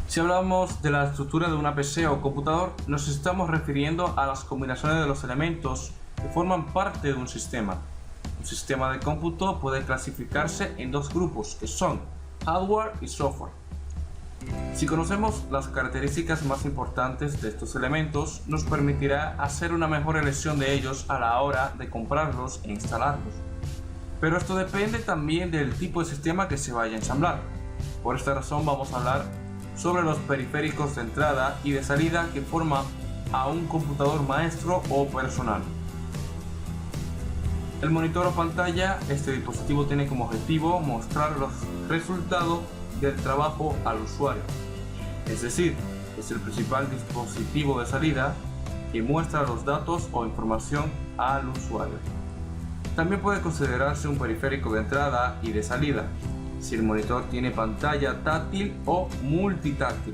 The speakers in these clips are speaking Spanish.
Si hablamos de la estructura de una PC o computador, nos estamos refiriendo a las combinaciones de los elementos que forman parte de un sistema. Un sistema de cómputo puede clasificarse en dos grupos, que son hardware y software. Si conocemos las características más importantes de estos elementos, nos permitirá hacer una mejor elección de ellos a la hora de comprarlos e instalarlos. Pero esto depende también del tipo de sistema que se vaya a ensamblar. Por esta razón vamos a hablar sobre los periféricos de entrada y de salida que forman a un computador maestro o personal. El monitor o pantalla, este dispositivo tiene como objetivo mostrar los resultados del trabajo al usuario. Es decir, es el principal dispositivo de salida que muestra los datos o información al usuario. También puede considerarse un periférico de entrada y de salida, si el monitor tiene pantalla táctil o multitáctil.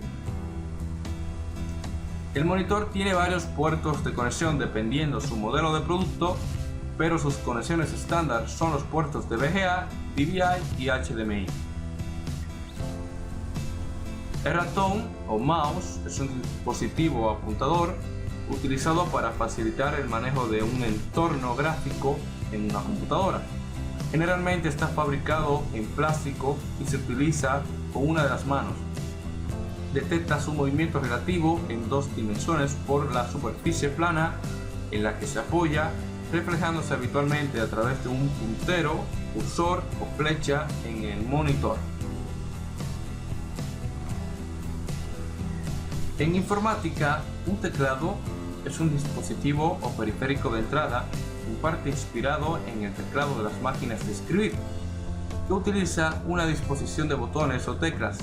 El monitor tiene varios puertos de conexión dependiendo su modelo de producto, pero sus conexiones estándar son los puertos de VGA, DVI y HDMI. El ratón o mouse es un dispositivo apuntador utilizado para facilitar el manejo de un entorno gráfico en una computadora. Generalmente está fabricado en plástico y se utiliza con una de las manos. Detecta su movimiento relativo en dos dimensiones por la superficie plana en la que se apoya, reflejándose habitualmente a través de un puntero, cursor o flecha en el monitor. En informática, un teclado es un dispositivo o periférico de entrada, en parte inspirado en el teclado de las máquinas de escribir, que utiliza una disposición de botones o teclas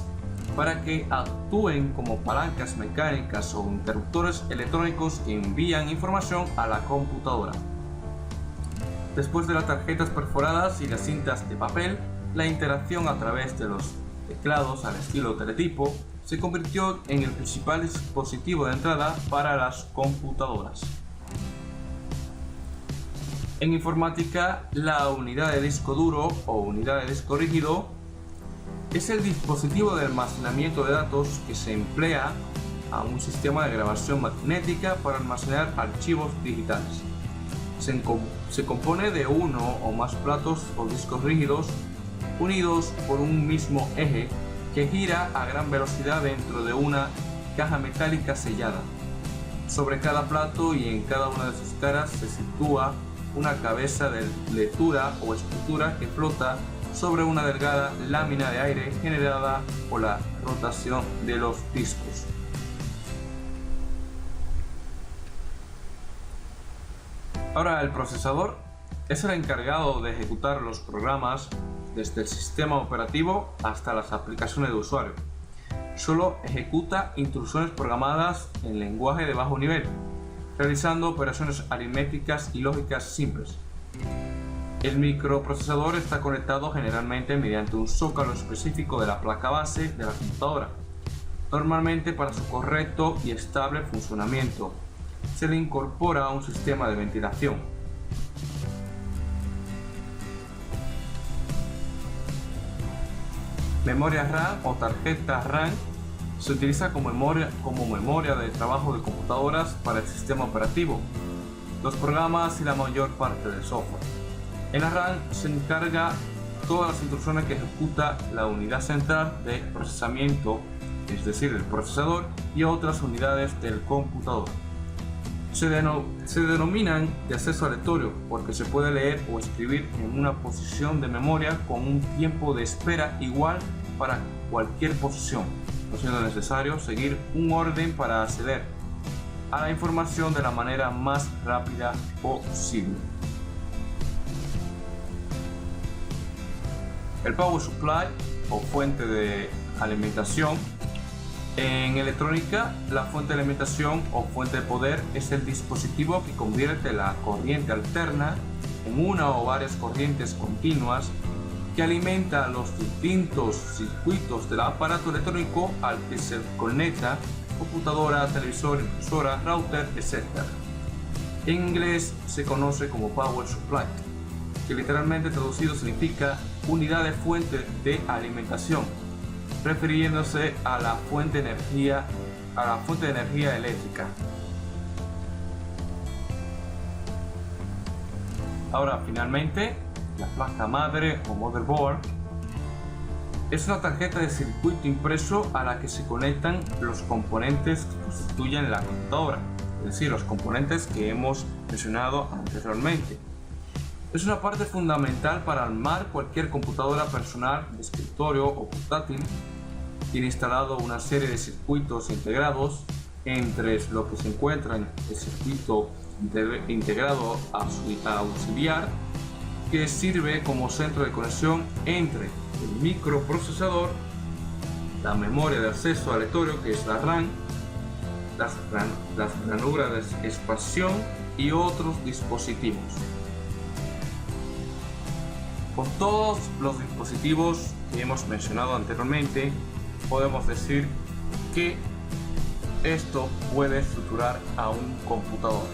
para que actúen como palancas mecánicas o interruptores electrónicos que envían información a la computadora. Después de las tarjetas perforadas y las cintas de papel, la interacción a través de los teclados al estilo teletipo se convirtió en el principal dispositivo de entrada para las computadoras. En informática, la unidad de disco duro o unidad de disco rígido es el dispositivo de almacenamiento de datos que se emplea a un sistema de grabación magnética para almacenar archivos digitales. Se compone de uno o más platos o discos rígidos unidos por un mismo eje que gira a gran velocidad dentro de una caja metálica sellada. Sobre cada plato y en cada una de sus caras se sitúa una cabeza de lectura o escritura que flota sobre una delgada lámina de aire generada por la rotación de los discos. Ahora, el procesador es el encargado de ejecutar los programas desde el sistema operativo hasta las aplicaciones de usuario. Solo ejecuta instrucciones programadas en lenguaje de bajo nivel, realizando operaciones aritméticas y lógicas simples. El microprocesador está conectado generalmente mediante un zócalo específico de la placa base de la computadora. Normalmente, para su correcto y estable funcionamiento, se le incorpora un sistema de ventilación. Memoria RAM o tarjeta RAM se utiliza como memoria de trabajo de computadoras para el sistema operativo, los programas y la mayor parte del software. En la RAM se encarga todas las instrucciones que ejecuta la unidad central de procesamiento, es decir, el procesador, y otras unidades del computador. Se denominan de acceso aleatorio porque se puede leer o escribir en una posición de memoria con un tiempo de espera igual para cualquier posición, no siendo necesario seguir un orden para acceder a la información de la manera más rápida posible. El Power Supply o fuente de alimentación. En electrónica, la fuente de alimentación o fuente de poder es el dispositivo que convierte la corriente alterna en una o varias corrientes continuas que alimenta los distintos circuitos del aparato electrónico al que se conecta: computadora, televisor, impresora, router, etc. En inglés se conoce como Power Supply, que literalmente traducido significa unidad de fuente de alimentación. refiriéndose a la fuente de energía eléctrica. Ahora, finalmente, la placa madre o motherboard es una tarjeta de circuito impreso a la que se conectan los componentes que constituyen la computadora, es decir, los componentes que hemos mencionado anteriormente. Es una parte fundamental para armar cualquier computadora personal, de escritorio o portátil. Tiene instalado una serie de circuitos integrados, entre lo que se encuentran el circuito integrado auxiliar, que sirve como centro de conexión entre el microprocesador, la memoria de acceso aleatorio, que es la RAM, las ranuras de expansión y otros dispositivos. Con todos los dispositivos que hemos mencionado anteriormente, podemos decir que esto puede estructurar a un computador.